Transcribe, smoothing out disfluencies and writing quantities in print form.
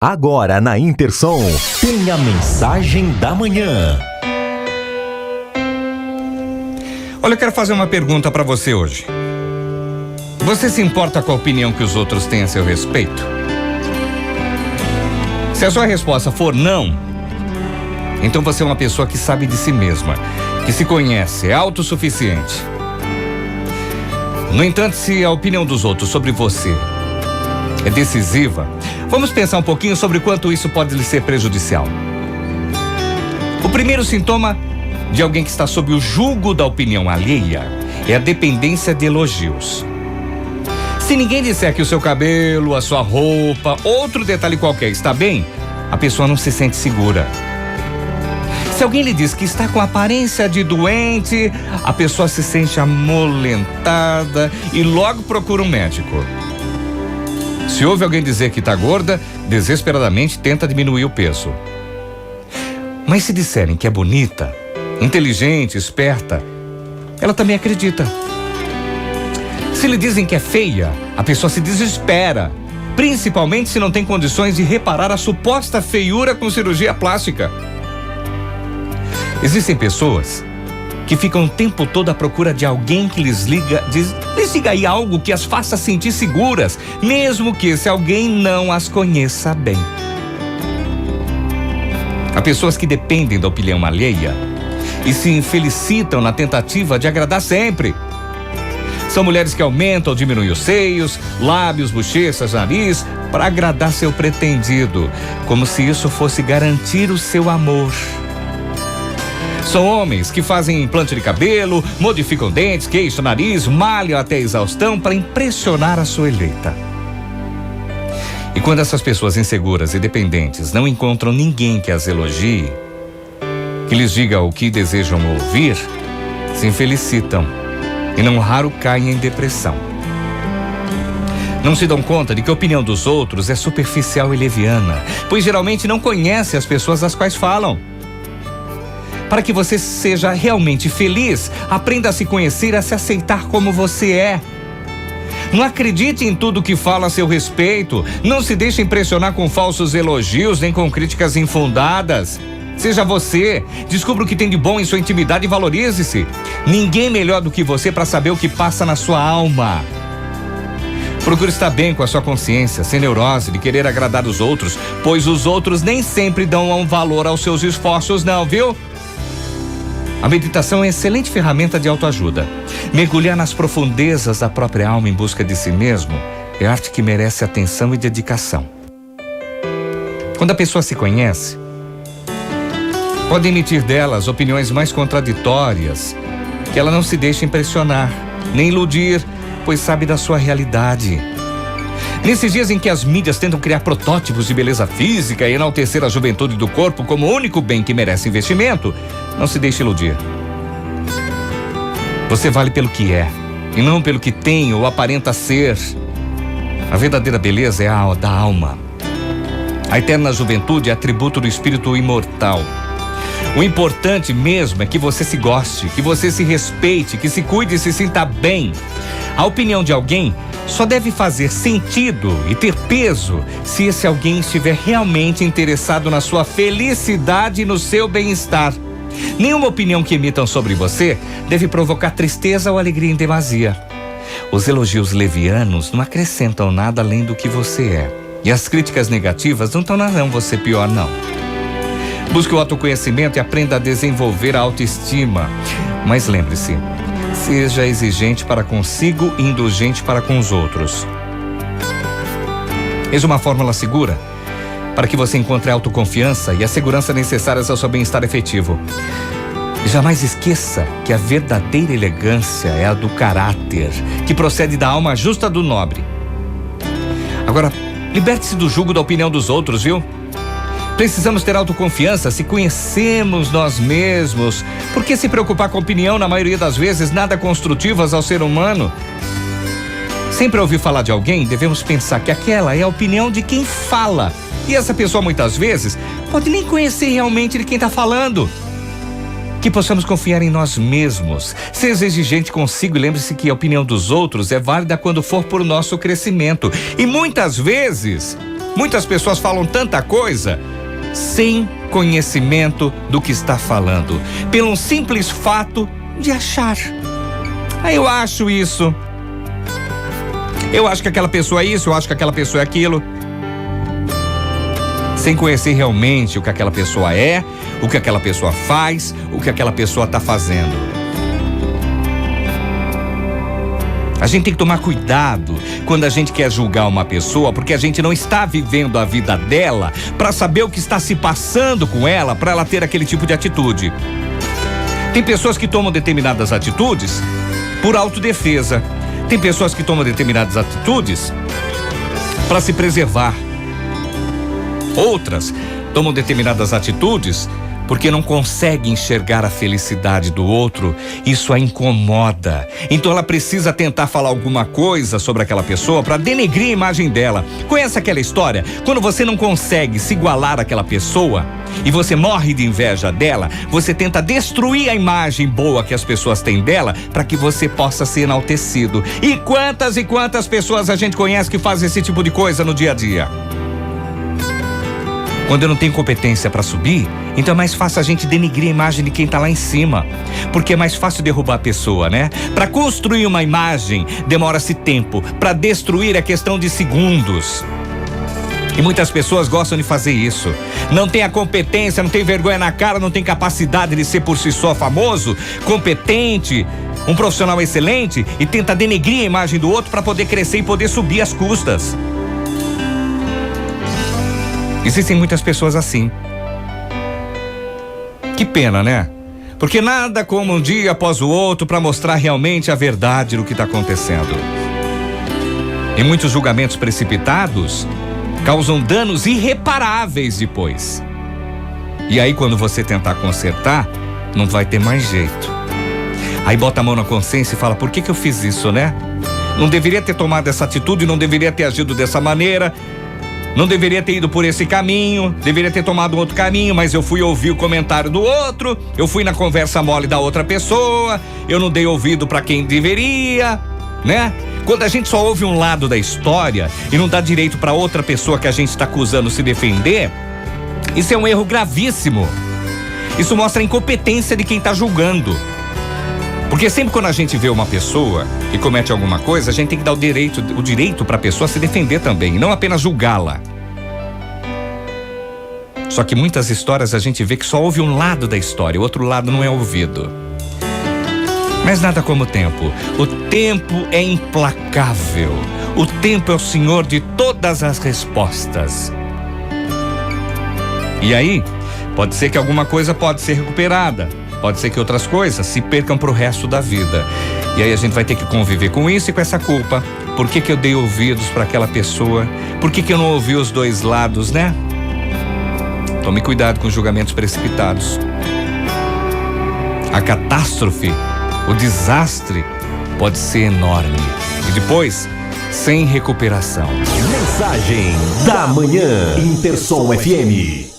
Agora na Intersom, tem a mensagem da manhã. Olha, eu quero fazer uma pergunta para você hoje. Você se importa com a opinião que os outros têm a seu respeito? Se a sua resposta for não, então você é uma pessoa que sabe de si mesma, que se conhece, é autossuficiente. No entanto, se a opinião dos outros sobre você é decisiva, vamos pensar um pouquinho sobre quanto isso pode lhe ser prejudicial. O primeiro sintoma de alguém que está sob o jugo da opinião alheia é a dependência de elogios. Se ninguém disser que o seu cabelo, a sua roupa, outro detalhe qualquer está bem, a pessoa não se sente segura. Se alguém lhe diz que está com aparência de doente, a pessoa se sente amolentada e logo procura um médico. Se ouve alguém dizer que está gorda, desesperadamente tenta diminuir o peso. Mas se disserem que é bonita, inteligente, esperta, ela também acredita. Se lhe dizem que é feia, a pessoa se desespera, principalmente se não tem condições de reparar a suposta feiura com cirurgia plástica. Existem pessoas que ficam o tempo todo à procura de alguém que lhes diga aí algo que as faça sentir seguras, mesmo que esse alguém não as conheça bem. Há pessoas que dependem da opinião alheia e se felicitam na tentativa de agradar sempre. São mulheres que aumentam ou diminuem os seios, lábios, bochechas, nariz, para agradar seu pretendido, como se isso fosse garantir o seu amor. São homens que fazem implante de cabelo, modificam dentes, queixo, nariz, malham até exaustão para impressionar a sua eleita. E quando essas pessoas inseguras e dependentes não encontram ninguém que as elogie, que lhes diga o que desejam ouvir, se infelicitam e não raro caem em depressão. Não se dão conta de que a opinião dos outros é superficial e leviana, pois geralmente não conhece as pessoas das quais falam. Para que você seja realmente feliz, aprenda a se conhecer, a se aceitar como você é. Não acredite em tudo que fala a seu respeito. Não se deixe impressionar com falsos elogios, nem com críticas infundadas. Seja você, descubra o que tem de bom em sua intimidade e valorize-se. Ninguém melhor do que você para saber o que passa na sua alma. Procure estar bem com a sua consciência, sem neurose de querer agradar os outros, pois os outros nem sempre dão um valor aos seus esforços não, viu? A meditação é uma excelente ferramenta de autoajuda. Mergulhar nas profundezas da própria alma em busca de si mesmo é arte que merece atenção e dedicação. Quando a pessoa se conhece, pode emitir delas opiniões mais contraditórias, que ela não se deixa impressionar, nem iludir, pois sabe da sua realidade. Nesses dias em que as mídias tentam criar protótipos de beleza física e enaltecer a juventude do corpo como o único bem que merece investimento, não se deixe iludir. Você vale pelo que é, e não pelo que tem ou aparenta ser. A verdadeira beleza é a da alma. A eterna juventude é atributo do espírito imortal. O importante mesmo é que você se goste, que você se respeite, que se cuide e se sinta bem. A opinião de alguém só deve fazer sentido e ter peso se esse alguém estiver realmente interessado na sua felicidade e no seu bem-estar. Nenhuma opinião que emitam sobre você deve provocar tristeza ou alegria em demasia. Os elogios levianos não acrescentam nada além do que você é. E as críticas negativas não tornarão você pior, não. Busque o autoconhecimento e aprenda a desenvolver a autoestima. Mas lembre-se, seja exigente para consigo e indulgente para com os outros. Eis uma fórmula segura para que você encontre a autoconfiança e a segurança necessárias ao seu bem-estar efetivo. E jamais esqueça que a verdadeira elegância é a do caráter, que procede da alma justa do nobre. Agora, liberte-se do jugo da opinião dos outros, viu? Precisamos ter autoconfiança se conhecemos nós mesmos. Por que se preocupar com a opinião, na maioria das vezes, nada construtivas ao ser humano? Sempre ouvir falar de alguém, devemos pensar que aquela é a opinião de quem fala. E essa pessoa, muitas vezes, pode nem conhecer realmente de quem está falando. Que possamos confiar em nós mesmos. Seja exigente consigo e lembre-se que a opinião dos outros é válida quando for por nosso crescimento. E muitas vezes Muitas pessoas falam tanta coisa sem conhecimento do que está falando, pelo simples fato de achar. Eu acho isso. Eu acho que aquela pessoa é isso, eu acho que aquela pessoa é aquilo. Sem conhecer realmente o que aquela pessoa é, o que aquela pessoa faz, o que aquela pessoa está fazendo. A gente tem que tomar cuidado quando a gente quer julgar uma pessoa, porque a gente não está vivendo a vida dela para saber o que está se passando com ela, para ela ter aquele tipo de atitude. Tem pessoas que tomam determinadas atitudes por autodefesa. Tem pessoas que tomam determinadas atitudes para se preservar. Outras tomam determinadas atitudes porque não consegue enxergar a felicidade do outro. Isso a incomoda. Então ela precisa tentar falar alguma coisa sobre aquela pessoa para denegrir a imagem dela. Conhece aquela história? Quando você não consegue se igualar àquela pessoa e você morre de inveja dela, você tenta destruir a imagem boa que as pessoas têm dela para que você possa ser enaltecido. E quantas pessoas a gente conhece que fazem esse tipo de coisa no dia a dia? Quando eu não tenho competência para subir, então é mais fácil a gente denegrir a imagem de quem tá lá em cima. Porque é mais fácil derrubar a pessoa, né? Para construir uma imagem, demora-se tempo. Para destruir é questão de segundos. E muitas pessoas gostam de fazer isso. Não tem a competência, não tem vergonha na cara, não tem capacidade de ser por si só famoso, competente, um profissional excelente e tenta denegrir a imagem do outro para poder crescer e poder subir as custas. Existem muitas pessoas assim. Que pena, né? Porque nada como um dia após o outro para mostrar realmente a verdade do que está acontecendo. E muitos julgamentos precipitados causam danos irreparáveis depois. E aí quando você tentar consertar, não vai ter mais jeito. Aí bota a mão na consciência e fala, por que eu fiz isso, né? Não deveria ter tomado essa atitude, não deveria ter agido dessa maneira. Não deveria ter ido por esse caminho, deveria ter tomado outro caminho, mas eu fui ouvir o comentário do outro, eu fui na conversa mole da outra pessoa, eu não dei ouvido para quem deveria, né? Quando a gente só ouve um lado da história e não dá direito para outra pessoa que a gente está acusando se defender, isso é um erro gravíssimo. Isso mostra a incompetência de quem está julgando. Porque sempre quando a gente vê uma pessoa que comete alguma coisa, a gente tem que dar o direito para a pessoa se defender também, não apenas julgá-la. Só que muitas histórias a gente vê que só ouve um lado da história, o outro lado não é ouvido. Mas nada como o tempo. O tempo é implacável. O tempo é o senhor de todas as respostas. E aí, pode ser que alguma coisa pode ser recuperada. Pode ser que outras coisas se percam pro resto da vida. E aí a gente vai ter que conviver com isso e com essa culpa. Por que eu dei ouvidos para aquela pessoa? Por que eu não ouvi os dois lados, né? Tome cuidado com julgamentos precipitados. A catástrofe, o desastre pode ser enorme. E depois, sem recuperação. Mensagem da Manhã. Intersom FM.